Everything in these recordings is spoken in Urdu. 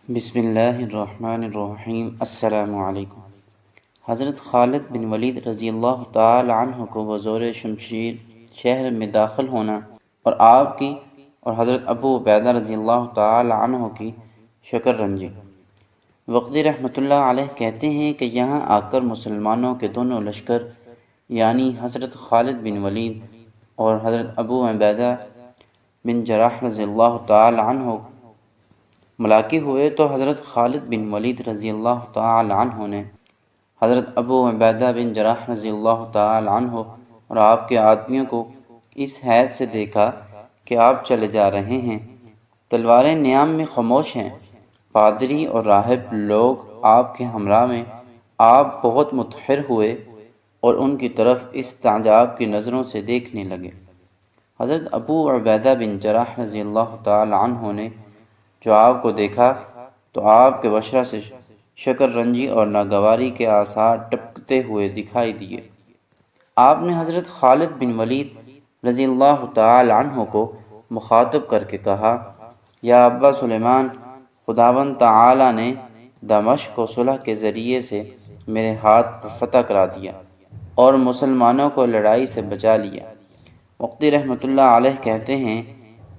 بسم اللہ الرحمن الرحیم۔ السلام علیکم۔ حضرت خالد بن ولید رضی اللہ تعالی عنہ کو بزور شمشیر شہر میں داخل ہونا اور آپ کی اور حضرت ابو عبیدہ رضی اللہ تعالی عنہ کی شکر رنجی۔ وقتی رحمۃ اللہ علیہ کہتے ہیں کہ یہاں آ کر مسلمانوں کے دونوں لشکر یعنی حضرت خالد بن ولید اور حضرت ابو عبیدہ بن جراح رضی اللہ تعالی عنہ ملاقات ہوئے تو حضرت خالد بن ولید رضی اللہ تعالی عنہ نے حضرت ابو عبیدہ بن جراح رضی اللہ تعالی عنہ اور آپ کے آدمیوں کو اس حیث سے دیکھا کہ آپ چلے جا رہے ہیں، تلواریں نیام میں خاموش ہیں۔ پادری اور راہب لوگ آپ کے ہمراہ میں آپ بہت متحر ہوئے اور ان کی طرف استعجاب کی نظروں سے دیکھنے لگے۔ حضرت ابو عبیدہ بن جراح رضی اللہ تعالی عنہ نے جو آپ کو دیکھا تو آپ کے بشرہ سے شکر رنجی اور ناگواری کے آثار ٹپکتے ہوئے دکھائی دیے۔ آپ نے حضرت خالد بن ولید رضی اللہ تعالی عنہ کو مخاطب کر کے کہا، یا ابا سلیمان، خداوند تعالی نے دمشق کو صلح کے ذریعے سے میرے ہاتھ پر فتح کرا دیا اور مسلمانوں کو لڑائی سے بچا لیا۔ مفتی رحمۃ اللہ علیہ کہتے ہیں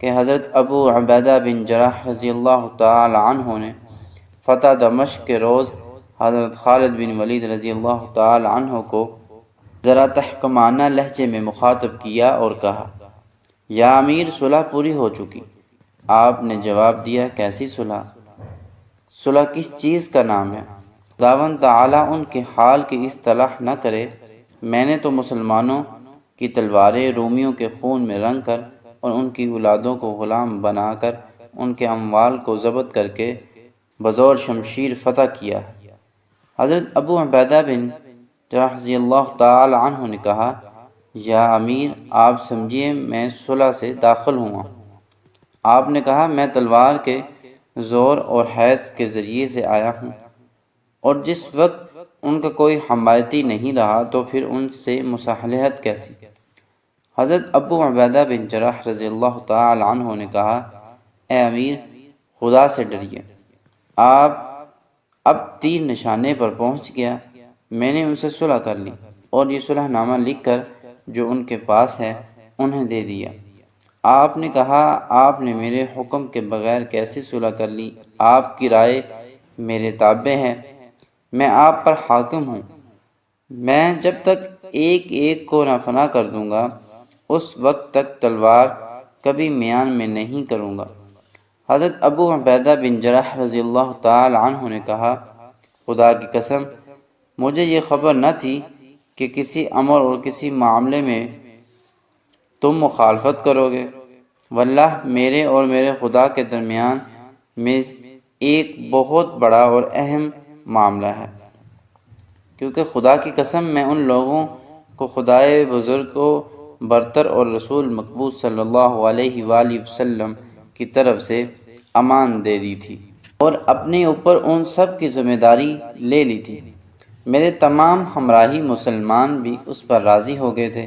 کہ حضرت ابو عبیدہ بن جراح رضی اللہ تعالی عنہ نے فتح دمشق کے روز حضرت خالد بن ولید رضی اللہ تعالی عنہ کو ذرا تحکمانہ لہجے میں مخاطب کیا اور کہا، یا امیر، صلح پوری ہو چکی۔ آپ نے جواب دیا، کیسی صلح؟ صلح کس چیز کا نام ہے؟ خداوند تعالیٰ ان کے حال کی اصلاح نہ کرے۔ میں نے تو مسلمانوں کی تلواریں رومیوں کے خون میں رنگ کر اور ان کی اولادوں کو غلام بنا کر ان کے اموال کو ضبط کر کے بزور شمشیر فتح کیا ہے۔ حضرت ابو عبیدہ بن جراح رضی اللہ تعالی عنہ نے کہا، یا امیر، آپ سمجھیے میں صلح سے داخل ہوا۔ آپ نے کہا، میں تلوار کے زور اور حیث کے ذریعے سے آیا ہوں، اور جس وقت ان کا کوئی حمایتی نہیں رہا تو پھر ان سے مصالحت کیسی؟ حضرت ابو عبیدہ بن جراح رضی اللہ تعالی عنہ نے کہا، اے امیر، خدا سے ڈریے۔ آپ اب تیر نشانے پر پہنچ گیا۔ میں نے ان سے صلح کر لی اور یہ صلح نامہ لکھ کر جو ان کے پاس ہے انہیں دے دیا۔ آپ نے کہا، آپ نے میرے حکم کے بغیر کیسے صلح کر لی؟ آپ کی رائے میرے تابع ہے، میں آپ پر حاکم ہوں۔ میں جب تک ایک ایک کو نافنا کر دوں گا اس وقت تک تلوار کبھی میان میں نہیں کروں گا۔ حضرت ابو عبیدہ بن جراح رضی اللہ تعالی عنہ نے کہا، خدا کی قسم، مجھے یہ خبر نہ تھی کہ کسی امر اور کسی معاملے میں تم مخالفت کرو گے۔ واللہ میرے اور میرے خدا کے درمیان میں ایک بہت بڑا اور اہم معاملہ ہے، کیونکہ خدا کی قسم میں ان لوگوں کو خدائے بزرگ کو برتر اور رسول مقبول صلی اللہ علیہ وآلہ وسلم کی طرف سے امان دے دی تھی اور اپنے اوپر ان سب کی ذمہ داری لے لی تھی۔ میرے تمام ہمراہی مسلمان بھی اس پر راضی ہو گئے تھے۔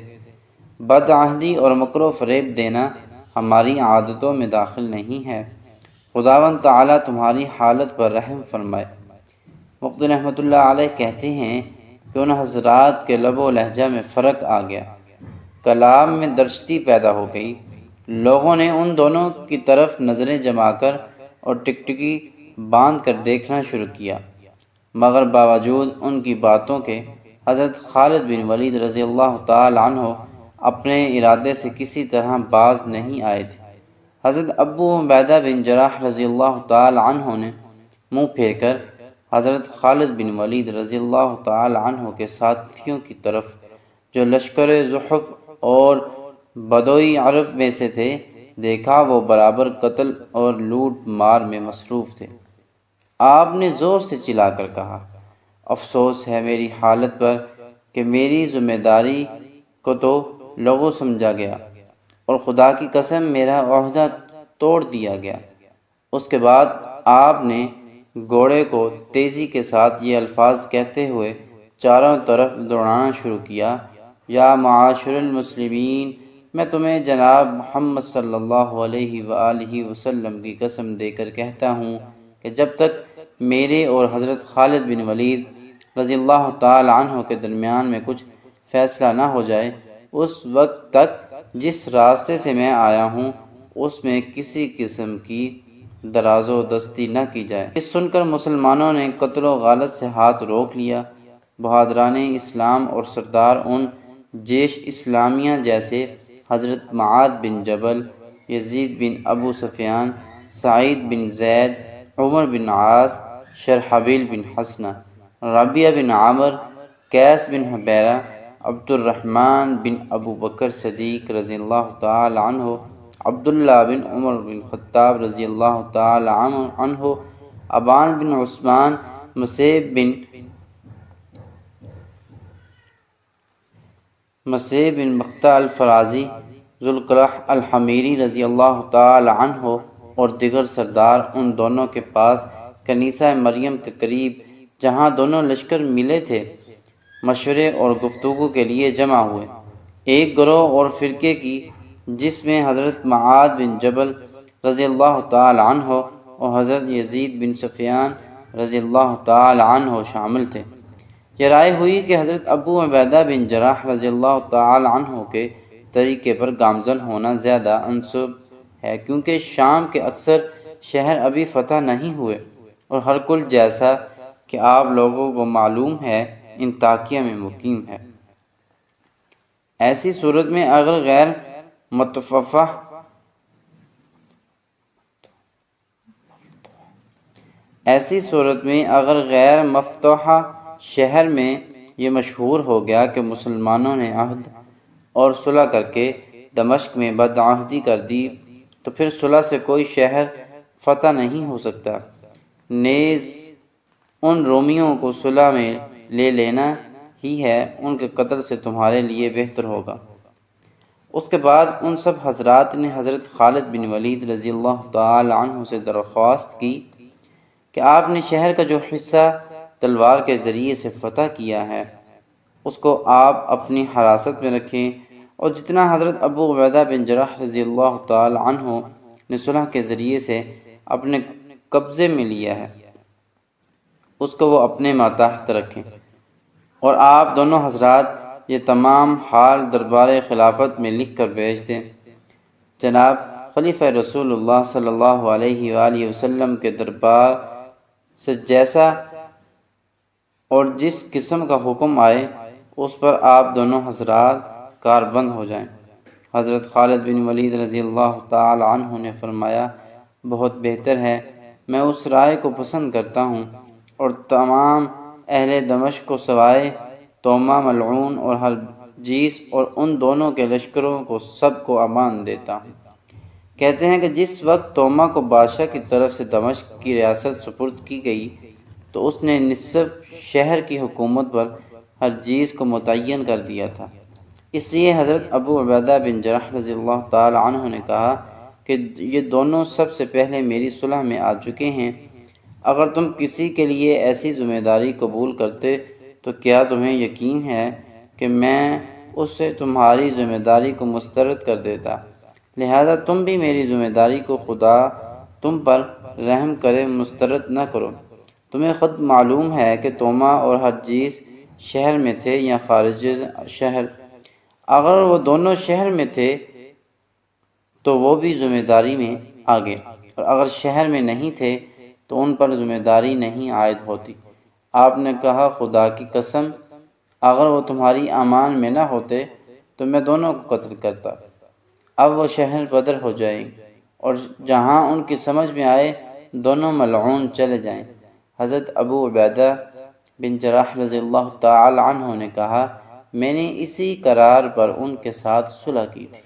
بدعہدی اور مکر و فریب دینا ہماری عادتوں میں داخل نہیں ہے۔ خداوند تعالیٰ تمہاری حالت پر رحم فرمائے۔ مفتی رحمۃ اللہ علیہ کہتے ہیں کہ ان حضرات کے لب و لہجہ میں فرق آ گیا، کلام میں درشتی پیدا ہو گئی۔ لوگوں نے ان دونوں کی طرف نظریں جما کر اور ٹکٹکی باندھ کر دیکھنا شروع کیا، مگر باوجود ان کی باتوں کے حضرت خالد بن ولید رضی اللہ تعالی عنہ اپنے ارادے سے کسی طرح باز نہیں آئے تھے۔ حضرت ابو عبیدہ بن جراح رضی اللہ تعالی عنہ نے منہ پھیر کر حضرت خالد بن ولید رضی اللہ تعالی عنہ کے ساتھیوں کی طرف جو لشکر زحف اور بدوی عرب میں سے تھے دیکھا، وہ برابر قتل اور لوٹ مار میں مصروف تھے۔ آپ نے زور سے چلا کر کہا، افسوس ہے میری حالت پر کہ میری ذمہ داری کو تو لغو سمجھا گیا اور خدا کی قسم میرا عہدہ توڑ دیا گیا۔ اس کے بعد آپ نے گھوڑے کو تیزی کے ساتھ یہ الفاظ کہتے ہوئے چاروں طرف دوڑانا شروع کیا، یا معاشر المسلمین، میں تمہیں جناب محمد صلی اللہ علیہ وآلہ وسلم کی قسم دے کر کہتا ہوں کہ جب تک میرے اور حضرت خالد بن ولید رضی اللہ تعالی عنہ کے درمیان میں کچھ فیصلہ نہ ہو جائے، اس وقت تک جس راستے سے میں آیا ہوں اس میں کسی قسم کی دراز و دستی نہ کی جائے۔ اس سن کر مسلمانوں نے قتل و غارت سے ہاتھ روک لیا۔ بہادران اسلام اور سردار ان جیش اسلامیہ جیسے حضرت معاذ بن جبل، یزید بن ابو سفیان، سعید بن زید، عمر بن عاص، شرحبیل بن حسنہ، ربیعہ بن عامر، قیس بن حبیرہ، عبد الرحمن بن ابو بکر صدیق رضی اللہ تعالی عنہ، عبداللہ بن عمر بن خطاب رضی اللہ تعالی عنہ، ابان بن عثمان، مسیح بن مقطع الفرازی، ذوالقرح الحمیری رضی اللہ تعالی عنہ اور دیگر سردار ان دونوں کے پاس کنیسہ مریم کے قریب جہاں دونوں لشکر ملے تھے مشورے اور گفتگو کے لیے جمع ہوئے۔ ایک گروہ اور فرقے کی جس میں حضرت معاذ بن جبل رضی اللہ تعالی عنہ اور حضرت یزید بن سفیان رضی اللہ تعالی عنہ شامل تھے، یہ رائے ہوئی کہ حضرت ابو عبیدہ بن جراح رضی اللہ تعالی عنہ کے طریقے پر گامزن ہونا زیادہ انسب ہے، کیونکہ شام کے اکثر شہر ابھی فتح نہیں ہوئے اور ہرکل جیسا کہ آپ لوگوں کو معلوم ہے انطاکیہ میں مقیم ہے۔ ایسی صورت میں اگر غیر مفتوحہ شہر میں یہ مشہور ہو گیا کہ مسلمانوں نے عہد اور صلح کر کے دمشق میں بدعہدی کر دی، تو پھر صلح سے کوئی شہر فتح نہیں ہو سکتا، نیز ان رومیوں کو صلح میں لے لینا ہی ہے ان کے قتل سے تمہارے لیے بہتر ہوگا۔ اس کے بعد ان سب حضرات نے حضرت خالد بن ولید رضی اللہ تعالی عنہ سے درخواست کی کہ آپ نے شہر کا جو حصہ تلوار کے ذریعے سے فتح کیا ہے اس کو آپ اپنی حراست میں رکھیں، اور جتنا حضرت ابو عبیدہ بن جراح رضی اللہ تعالی عنہ نے صلح کے ذریعے سے اپنے قبضے میں لیا ہے اس کو وہ اپنے ماتحت رکھیں، اور آپ دونوں حضرات یہ تمام حال دربار خلافت میں لکھ کر بھیج دیں۔ جناب خلیفہ رسول اللہ صلی اللہ علیہ وآلہ وسلم کے دربار سے جیسا اور جس قسم کا حکم آئے اس پر آپ دونوں حضرات کاربند ہو جائیں۔ حضرت خالد بن ولید رضی اللہ تعالی عنہ نے فرمایا، بہت بہتر ہے، میں اس رائے کو پسند کرتا ہوں، اور تمام اہل دمشق کو سوائے توما ملعون اور ہرجیس اور ان دونوں کے لشکروں کو سب کو امان دیتا ہوں۔ کہتے ہیں کہ جس وقت توما کو بادشاہ کی طرف سے دمشق کی ریاست سپرد کی گئی تو اس نے نصف شہر کی حکومت پر ہرجیس کو متعین کر دیا تھا، اس لیے حضرت ابو عبیدہ بن جراح رضی اللہ تعالی عنہ نے کہا کہ یہ دونوں سب سے پہلے میری صلح میں آ چکے ہیں، اگر تم کسی کے لیے ایسی ذمہ داری قبول کرتے تو کیا تمہیں یقین ہے کہ میں اس سے تمہاری ذمہ داری کو مسترد کر دیتا، لہذا تم بھی میری ذمہ داری کو خدا تم پر رحم کرے مسترد نہ کرو۔ تمہیں خود معلوم ہے کہ توما اور ہرجیس شہر میں تھے یا خارج شہر، اگر وہ دونوں شہر میں تھے تو وہ بھی ذمہ داری میں آگے، اور اگر شہر میں نہیں تھے تو ان پر ذمہ داری نہیں عائد ہوتی۔ آپ نے کہا، خدا کی قسم اگر وہ تمہاری امان میں نہ ہوتے تو میں دونوں کو قتل کرتا۔ اب وہ شہر بدر ہو جائیں اور جہاں ان کی سمجھ میں آئے دونوں ملعون چلے جائیں۔ حضرت ابو عبیدہ بن جراح رضی اللہ تعالی عنہ نے کہا، میں نے اسی قرار پر ان کے ساتھ صلح کی تھی۔